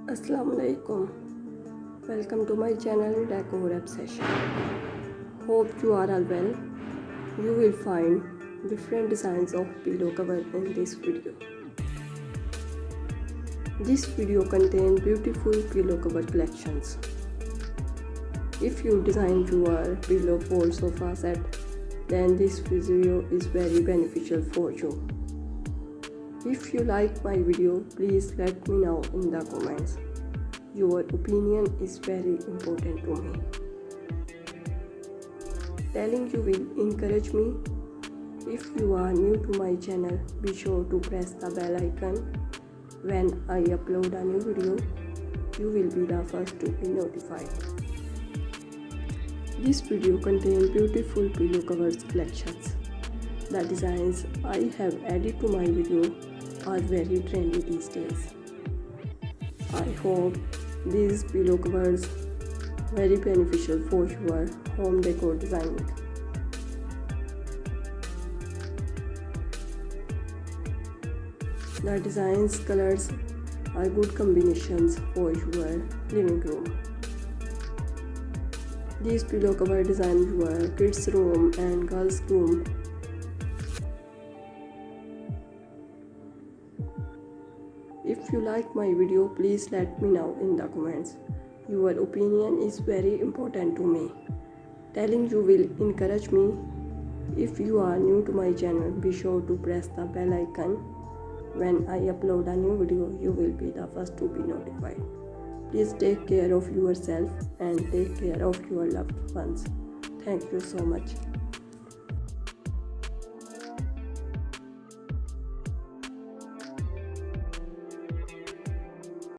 Assalamualaikum. Welcome to my channel Decor Obsession. Hope you are all well. You will find different designs of pillow cover in this video. This video contains beautiful pillow cover collections. If you design your pillow for sofa set, then this video is very beneficial for you. If you like my video, please let me know in the comments. Your opinion is very important to me. Telling you will encourage me. If you are new to my channel, be sure to press the bell icon. When I upload a new video, you will be the first to be notified. This video contains beautiful pillow covers collections. The designs I have added to my video are very trendy these days. I hope these pillow covers very beneficial for your home decor designing. The designs colors are good combinations for your living room. These pillow cover design your kids room and girls room. If you like my video, please let me know in the comments. Your opinion is very important to me. Telling you will encourage me. If you are new to my channel, be sure to press the bell icon. When I upload a new video, you will be the first to be notified. Please take care of yourself and take care of your loved ones. Thank you so much.